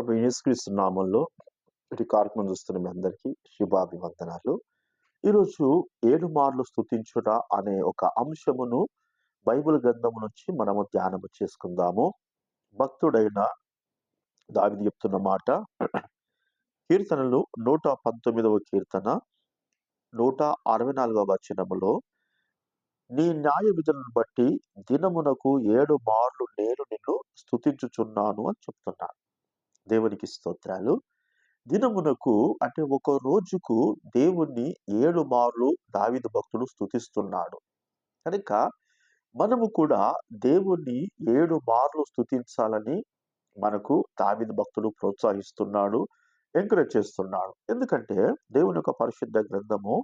ప్రభు యేసుక్రీస్తు నామంలో ఇటు కార్యక్రమం చూస్తున్న మీ అందరికీ శుభాభివందనాలు. ఈరోజు 7 మార్లు స్తుతించుట అనే ఒక అంశమును బైబిల్ గ్రంథం నుంచి మనము ధ్యానము చేసుకుందాము. భక్తుడైన దావీదు చెప్తున్న మాట, కీర్తనలు 119వ కీర్తన 164వ వచనములో, నీ న్యాయ విధులను బట్టి దినమునకు 7 మార్లు నేను నిన్ను స్తుతించుచున్నాను అని చెప్తున్నాడు. దేవునికి స్తోత్రాలు. దినమునకు అంటే ఒక రోజుకు దేవుణ్ణి 7 మార్లు దావీదు భక్తుడు స్తుతిస్తున్నాడు. కనుక మనము కూడా దేవుణ్ణి 7 మార్లు స్తుతించాలని మనకు దావీదు భక్తుడు ప్రోత్సహిస్తున్నాడు, ఎంకరేజ్ చేస్తున్నాడు. ఎందుకంటే దేవుని యొక్క పరిశుద్ధ గ్రంథము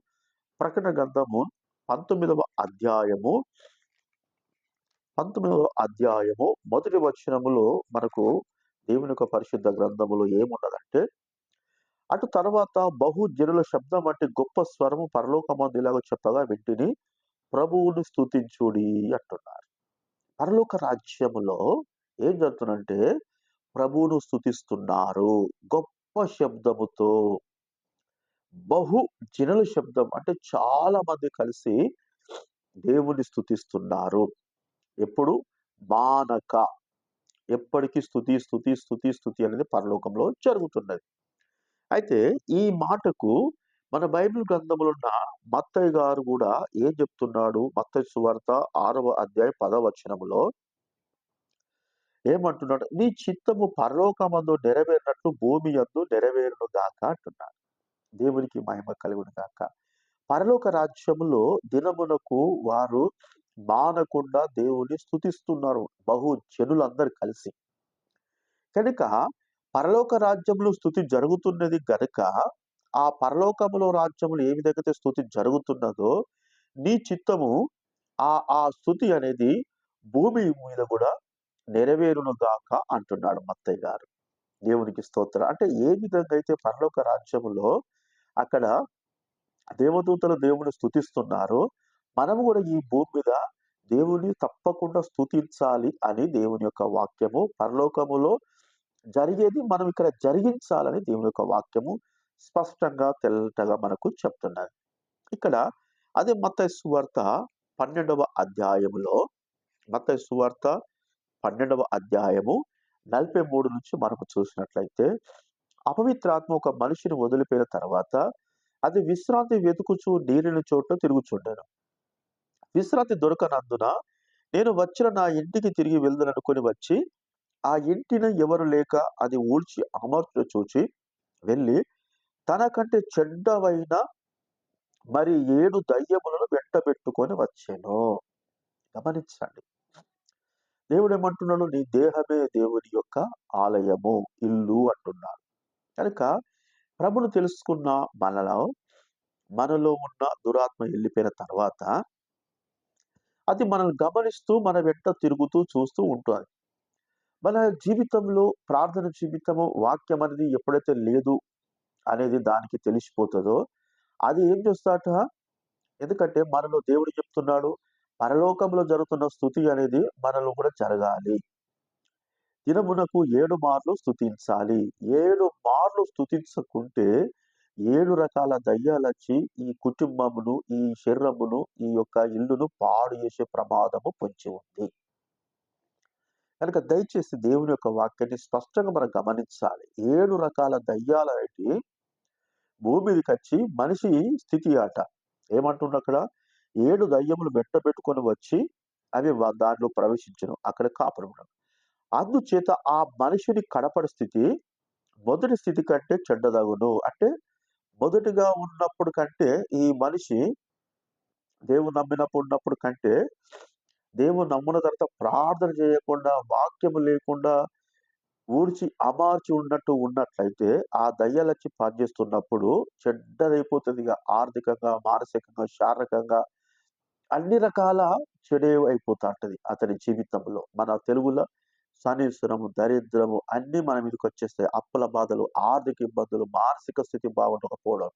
ప్రకటన గ్రంథము 19వ అధ్యాయము మొదటి వచనములో మనకు దేవుని యొక్క పరిశుద్ధ గ్రంథములో ఏమున్నదంటే, అటు తర్వాత బహు జనుల శబ్దం వంటి గొప్ప స్వరము పరలోకమందు ఇలాగ చెప్పగా వింటిని, ప్రభువును స్తుతించుడి అంటున్నారు. పరలోక రాజ్యములో ఏం జరుగుతుందంటే ప్రభువును స్తుతిస్తున్నారు గొప్ప శబ్దముతో. బహు జనుల శబ్దం అంటే చాలా మంది కలిసి దేవుని స్తుతిస్తున్నారు. ఎప్పుడు? మానక, ఎప్పటికీ స్తుతి స్తుతి స్తుతి స్తుతి అనేది పరలోకంలో జరుగుతున్నది. అయితే ఈ మాటకు మన బైబిల్ గ్రంథంలో ఉన్న మత్తయి గారు కూడా ఏం చెప్తున్నాడు? మత్తయి సువార్త 6వ అధ్యాయం 10వ వచనములో ఏమంటున్నాడు? నీ చిత్తము పరలోకమందు నెరవేరినట్లు భూమి యందు నెరవేరును గాక అంటున్నాడు. దేవునికి మహిమ కలుగును గాక. పరలోక రాజ్యములో దినమునకు వారు మానకుండా దేవుని స్తుతిస్తున్నారు, బహు జనులందరూ కలిసి. కనుక పరలోక రాజ్యములో స్తుతి జరుగుతున్నది గనుక, ఆ పరలోకములో రాజ్యములు ఏ విధంగా స్తుతి జరుగుతున్నదో, నీ చిత్తము ఆ స్తుతి అనేది భూమి మీద కూడా నెరవేరును గాక అంటున్నాడు మత్తయి గారు. దేవునికి స్తోత్రం. అంటే ఏ విధంగా అయితే పరలోక రాజ్యములో అక్కడ దేవదూతలు దేవుని స్తుతిస్తున్నారో, మనము కూడా ఈ భూమి మీద దేవుని తప్పకుండా స్తుతించాలి అని దేవుని యొక్క వాక్యము, పరలోకములో జరిగేది మనం ఇక్కడ జరిగించాలని దేవుని యొక్క వాక్యము స్పష్టంగా తెల్లటగా మనకు చెప్తున్నది. ఇక్కడ అదే మత్తయి సువార్త 12వ అధ్యాయములో, మత్తయి సువార్త 12వ అధ్యాయము 43 నుంచి మనకు చూసినట్లయితే, అపవిత్రాత్మ ఒక మనిషిని వదిలిపోయిన తర్వాత అది విశ్రాంతి వెతుకుచు నీరిన చోట తిరుగుచుండెను. విశ్రాంతి దొరకనందున నేను వచ్చిన నా ఇంటికి తిరిగి వెళ్దననుకొని వచ్చి, ఆ ఇంటిని ఎవరు లేక అది ఊడ్చి అమర్చుట చూచి వెళ్ళి తనకంటే చెడ్డవైన మరి 7 దయ్యములను వెంటబెట్టుకొని వచ్చెను. గమనించండి. దేవుడు ఏమంటున్నాడు? నీ దేహమే దేవుని యొక్క ఆలయము, ఇల్లు అంటున్నాడు. కనుక ప్రభును తెలుసుకున్న మనలో ఉన్న దురాత్మ వెళ్ళిపోయిన తర్వాత అది మనల్ని గమనిస్తూ మన వెంట తిరుగుతూ చూస్తూ ఉంటుంది. మన జీవితంలో ప్రార్థన జీవితము, వాక్యం అనేది ఎప్పుడైతే లేదు అనేది దానికి తెలిసిపోతుందో, అది ఏం చేస్తాట? ఎందుకంటే మనలో దేవుడు చెప్తున్నాడు, పరలోకంలో జరుగుతున్న స్తుతి అనేది మనలో కూడా జరగాలి. దినమునకు 7 మార్లు స్తుతించాలి. 7 మార్లు స్తుతించకుంటే 7 రకాల దయ్యాలొచ్చి ఈ కుటుంబమును, ఈ శరీరమును, ఈ యొక్క ఇల్లును పాడు చేసే ప్రమాదము పొంచి ఉంది. కనుక దయచేసి దేవుని యొక్క వాక్యాన్ని స్పష్టంగా మనం గమనించాలి. 7 రకాల దయ్యాలనేటి భూమి మీదకొచ్చి మనిషి స్థితి ఆట. ఏమంటుండు అక్కడ? 7 దయ్యములు వెంటబెట్టుకొని వచ్చి అవి దాంట్లో ప్రవేశించును, అక్కడ కాపురమును. అందుచేత ఆ మనిషిని కడపడి స్థితి మొదటి స్థితి కంటే చెడ్డదగును. అంటే మొదటిగా ఉన్నప్పుడు కంటే ఈ మనిషి దేవుని ఉన్నప్పుడు కంటే, దేవుని నమ్మిన తర్వాత ప్రార్థన చేయకుండా, వాక్యము లేకుండా ఊడ్చి అమార్చి ఉన్నట్లయితే ఆ దయ్యాలొచ్చి పనిచేస్తున్నప్పుడు చెడ్డదైపోతుంది. ఇక ఆర్థికంగా, మానసికంగా, శారీరకంగా అన్ని రకాల చెడే అయిపోతా ఉంటది అతని జీవితంలో. మన తెలుగులో శనీశ్వరము, దరిద్రము అన్నీ మన మీదకి వచ్చేస్తాయి. అప్పుల బాధలు, ఆర్థిక ఇబ్బందులు, మానసిక స్థితి బాగుండకపోవడం.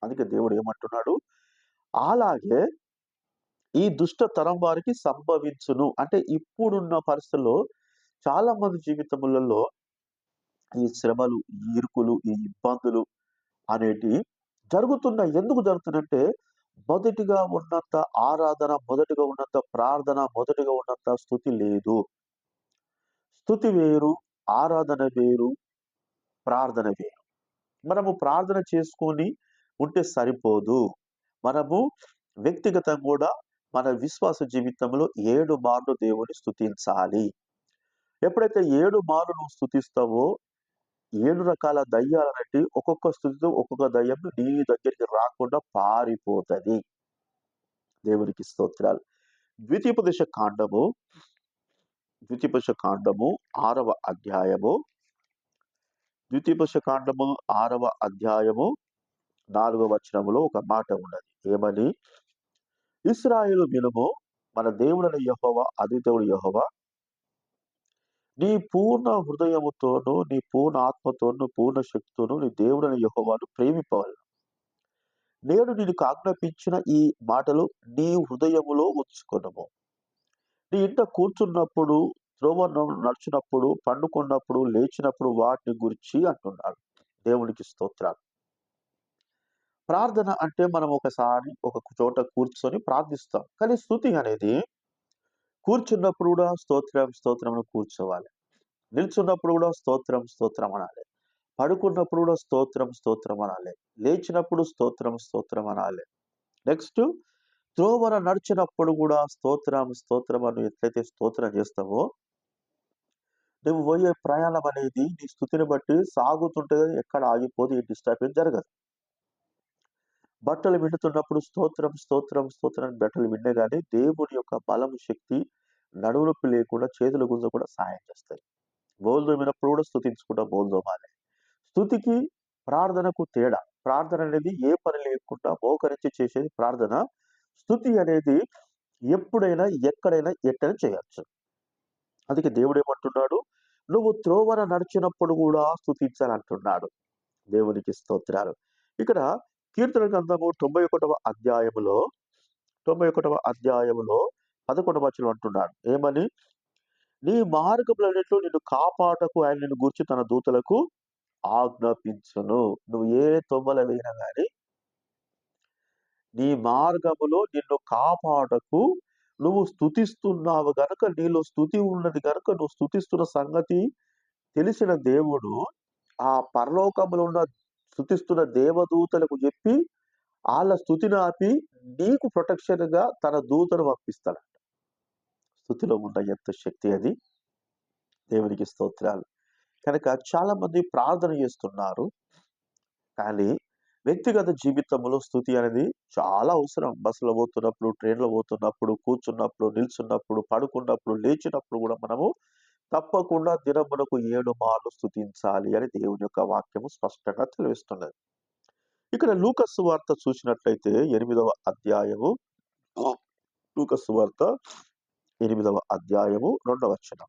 అందుకే దేవుడు ఏమంటున్నాడు? అలాగే ఈ దుష్ట తరం వారికి సంభవించును. అంటే ఇప్పుడున్న పరిస్థితుల్లో చాలా మంది జీవితములలో ఈ శ్రమలు, ఈ ఇరుకులు, ఈ ఇబ్బందులు అనేటివి జరుగుతున్నాయి. ఎందుకు జరుగుతున్నాయంటే, మొదటిగా ఉన్నంత ఆరాధన, మొదటిగా ఉన్నంత ప్రార్థన, మొదటిగా ఉన్నంత స్తుతి లేదు. స్తుతి వేరు, ఆరాధన వేరు, ప్రార్థన వేరు. మనము ప్రార్థన చేసుకొని ఉంటే సరిపోదు. మనము వ్యక్తిగతంగా గూడా మన విశ్వాస జీవితంలో 7 మార్లు దేవుని స్తుతించాలి. ఎప్పుడైతే 7 మార్లు నువ్వు స్తుతిస్తావో 7 రకాల దయ్యాలనేటివి ఒక్కొక్క స్థుతితో ఒక్కొక్క దయ్యం నీ దగ్గరికి రాకుండా పారిపోతది. దేవునికి స్తోత్రాలు. ద్వితీయోపదేశ కాండము, ద్వితీయోపదేశ కాండము 6వ అధ్యాయము, ద్వితీయోపదేశ కాండము 6వ అధ్యాయము 4వ వచనములో ఒక మాట ఉన్నది. ఏమని? ఇశ్రాయేలు వినుము, మన దేవుడైన యెహోవా అద్వితీయుడు యెహోవా నీ పూర్ణ హృదయముతోను, నీ పూర్ణ ఆత్మతోను, పూర్ణ శక్తితోను నీ దేవుడైన యెహోవాను ప్రేమింపవలెను. నేను నీకు ఆజ్ఞాపించిన ఈ మాటలు నీ హృదయములో ఉంచుకొనుము. నీ ఇంట కూర్చున్నప్పుడు, త్రోవను నడిచినప్పుడు, పండుకున్నప్పుడు, లేచినప్పుడు వాటిని గురించి అంటున్నాడు. దేవునికి స్తోత్రాలు. ప్రార్థన అంటే మనం ఒకసారి ఒక చోట కూర్చొని ప్రార్థిస్తాం. కానీ స్తుతి అనేది కూర్చున్నప్పుడు కూడా స్తోత్రం, స్తోత్రం అని కూర్చోవాలి. నిల్చున్నప్పుడు కూడా స్తోత్రం, స్తోత్రం అనాలి. పడుకున్నప్పుడు కూడా స్తోత్రం, స్తోత్రం అనాలి. లేచినప్పుడు స్తోత్రం, స్తోత్రం అనాలి. నెక్స్ట్ త్రోవన నడిచినప్పుడు కూడా స్తోత్రం, స్తోత్రం అని ఎట్లయితే స్తోత్రం చేస్తావో, నువ్వు పోయే ప్రయాణం అనేది నీ స్థుతిని బట్టి సాగుతుంటది. ఎక్కడ ఆగిపోదు. ఏ డిస్టర్బెన్స్ జరగదు. బట్టలు పిండుతున్నప్పుడు స్తోత్రం, స్తోత్రం, స్తోత్రం అని బట్టలు పిండగానే దేవుని యొక్క బలము, శక్తి నడుము నొప్పి లేకుండా చేతుల గుంజ కూడా సహాయం చేస్తాయి. బోలు తోమినప్పుడు కూడా స్తుతించుకుంటా బోలు తోమాలి. స్తుతికి, ప్రార్థనకు తేడా. ప్రార్థన అనేది ఏ పని లేకుండా మోకరించి చేసేది ప్రార్థన. స్తుతి అనేది ఎప్పుడైనా, ఎక్కడైనా, ఎట్టైనా చేయొచ్చు. అందుకే దేవుడేమంటున్నాడు? నువ్వు త్రోవన నడిచినప్పుడు కూడా స్తుతించాలంటున్నాడు. దేవునికి స్తోత్రాలు. ఇక్కడ కీర్తన గ్రంథము 91వ అధ్యాయములో 91వ అధ్యాయములో 11వ వచనం అంటున్నాడు. ఏమని? నీ మార్గములన్నిటిలో నిన్ను కాపాడుటకు ఆయన నిన్ను గూర్చి తన దూతలకు ఆజ్ఞాపించును. నువ్వు ఏ తొవ్వల వేయినా గాని నీ మార్గములో నిన్ను కాపాడుటకు నువ్వు స్తుతిస్తున్నావు గనుక, నీలో స్తుతి ఉన్నది గనుక నువ్వు స్తుతిస్తున్న సంగతి తెలిసిన దేవుడు ఆ పరలోకములో ఉన్న స్తుతిస్తున్న దేవదూతలకు చెప్పి ఆళ్ళ స్తుతిని ఆపి నీకు ప్రొటెక్షన్‌గా తన దూతను పంపిస్తాడంట. స్తుతిలో ఉన్న ఎంత శక్తి అది. దేవునికి స్తోత్రాలు. కనుక చాలా మంది ప్రార్థన చేస్తున్నారు. కానీ వ్యక్తిగత జీవితంలో స్తుతి అనేది చాలా అవసరం. బస్సులో పోతున్నప్పుడు, ట్రైన్‌లో పోతున్నప్పుడు, కూర్చున్నప్పుడు, నిల్చున్నప్పుడు, పడుకున్నప్పుడు, లేచినప్పుడు కూడా మనము తప్పకుండా దినమునకు 7 మార్లు స్తుతించాలి అని దేవుని యొక్క వాక్యము స్పష్టంగా తెలియజేస్తున్నది. ఇక్కడ లూకా సువార్త చూసినట్లయితే 8వ అధ్యాయము, లూకా సువార్త 8వ అధ్యాయము 2వ వచనం.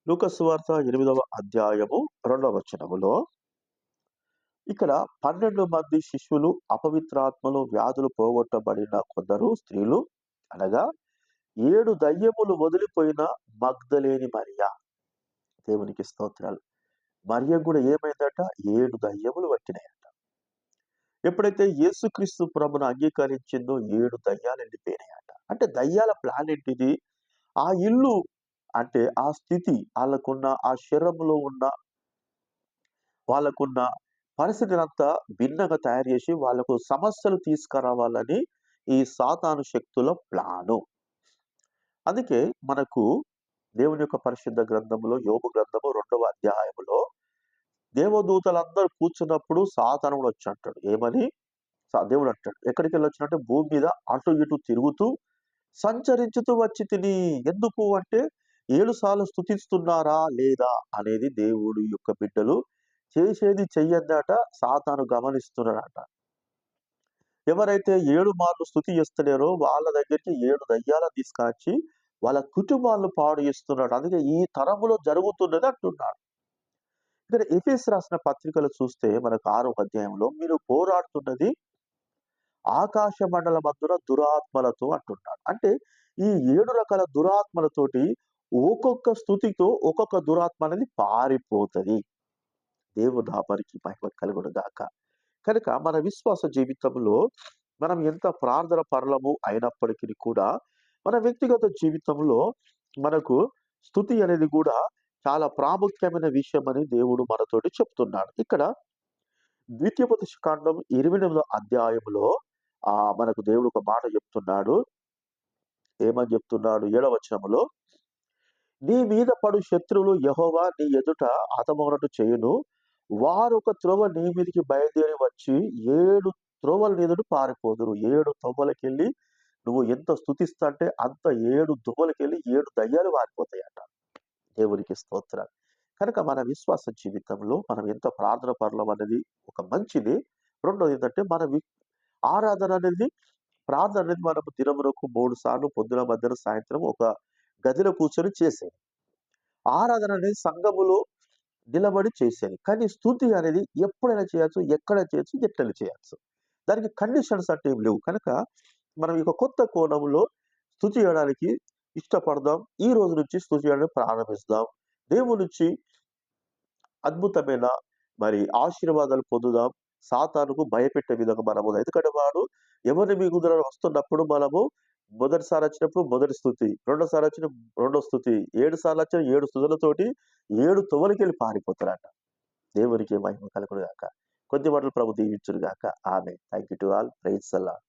లూకా సువార్త 8వ అధ్యాయము 2వ వచనములో ఇక్కడ 12 మంది శిష్యులు అపవిత్రాత్మలు, వ్యాధులు పోగొట్టబడిన కొందరు స్త్రీలు అనగా 7 దయ్యములు వదిలిపోయిన మగ్దలేని మరియ. దేవునికి స్తోత్రాలు. మరియకు కూడా ఏమైందట? 7 దయ్యములు పట్టినాయట. ఎప్పుడైతే యేసుక్రీస్తు ప్రభువును అంగీకరించిందో 7 దయ్యాలు వెళ్ళిపోయినాయట. అంటే దయ్యాల ప్లాన్ ఏంటిది? ఆ ఇల్లు అంటే ఆ స్థితి ఆళ్ళకున్న ఆ శరీరంలో ఉన్న వాళ్ళకున్న పరిస్థితినంతా భిన్నంగా తయారు చేసి వాళ్ళకు సమస్యలు తీసుకురావాలని ఈ సాతాను శక్తుల ప్లాను. అందుకే మనకు దేవుని యొక్క పరిశుద్ధ గ్రంథములో యోబు గ్రంథము 2వ అధ్యాయములో దేవదూతలందరూ కూర్చున్నప్పుడు సాతాను కూడా వచ్చి అంటాడు. ఏమని? దేవుడు అంటాడు. ఎక్కడికెళ్ళి వచ్చినంటే భూమి మీద అటు ఇటు తిరుగుతూ సంచరించుతూ వచ్చి తిని. ఎందుకు అంటే 7 సార్లు స్తుతిస్తున్నారా లేదా అనేది దేవుడి యొక్క బిడ్డలు చేసేది చెయ్యొద్దట సాతాను గమనిస్తున్నాడట. ఎవరైతే 7 మార్లు స్తుతి చేస్తలేరో వాళ్ళ దగ్గరికి 7 దయ్యాలను తీసుకొచ్చి వాళ్ళ కుటుంబాలను పాడు చేస్తున్నాడు. అందుకే ఈ తరములో జరుగుతున్నది అంటున్నాడు. ఇక్కడ ఎఫెసు రాసిన పత్రికలు చూస్తే మనకు 6వ అధ్యాయంలో మీరు పోరాడుతున్నది ఆకాశ మండల మధ్యన దురాత్మలతో అంటున్నాడు. అంటే ఈ 7 రకాల దురాత్మలతోటి ఒక్కొక్క స్తుతితో ఒక్కొక్క దురాత్మ అనేది పారిపోతది. దేవుని నామానికి మహిమ కలుగును గాక. కనుక మన విశ్వాస జీవితంలో మనం ఎంత ప్రార్థన పరులము అయినప్పటికి కూడా, మన వ్యక్తిగత జీవితంలో మనకు స్తుతి అనేది గూడా చాలా ప్రాముఖ్యమైన విషయమని దేవుడు మనతోటి చెప్తున్నాడు. ఇక్కడ ద్వితీయోపదేశకాండం 28వ అధ్యాయంలో మనకు దేవుడు ఒక మాట చెప్తున్నాడు. ఏమని చెప్తున్నాడు? 7వ వచనములో, నీ మీద పడు శత్రువులు యెహోవా నీ ఎదుట హతమగునట్టు చేయును. వారొక త్రోవ నీ మీదికి బయలుదేరి వచ్చి 7 త్రోవల మీదట పారిపోదురు. 7 త్రోవలకెళ్ళి నువ్వు ఎంత స్తుతిస్తంటే అంత 7 త్రోవలకెళ్ళి 7 దయ్యాలు పారిపోతాయట. దేవునికి స్తోత్రాలు. కనుక మన విశ్వాస జీవితంలో మనం ఎంత ప్రార్థన పరులం అనేది ఒక మంచిది. రెండోదేంటంటే ఆరాధన అనేది, ప్రార్థన అనేది మనము దినమునకు 3 సార్లు పొద్దున, మధ్యాహ్నం, సాయంత్రం ఒక గదిలో కూర్చొని చేసేది. ఆరాధన అనేది సంఘములో నిలబడి చేసేది. కానీ స్తుతి అనేది ఎప్పుడైనా చేయొచ్చు, ఎక్కడ చేయొచ్చు, ఎట్లైనా చేయొచ్చు. దానికి కండిషన్స్ అంటే ఏమి లేవు. కనుక మనం ఈ కొత్త కోణంలో స్తుతి చేయడానికి ఇష్టపడదాం. ఈ రోజు నుంచి స్తుతి చేయడానికి ప్రారంభిస్తాం. దేవుని నుంచి అద్భుతమైన ఆశీర్వాదాలు పొందుదాం. సాతానుకు భయపెట్టే విధంగా మనము, ఎందుకంటే వాడు ఎవరిని మీ ముందర వస్తున్నప్పుడు మనము మొదటిసారి వచ్చినప్పుడు మొదటి స్తుతి, రెండోసారి వచ్చిన రెండో స్తుతి, 7 సార్లు వచ్చిన 7 స్తుతులతోటి 7 తొవలకెళ్ళి పారిపోతారట. దేవునికి మహిమ కలుగును గాక. కొద్ది మాటలు ప్రభు దీవించును గాక. Amen. Thank you to all. Praise the lord.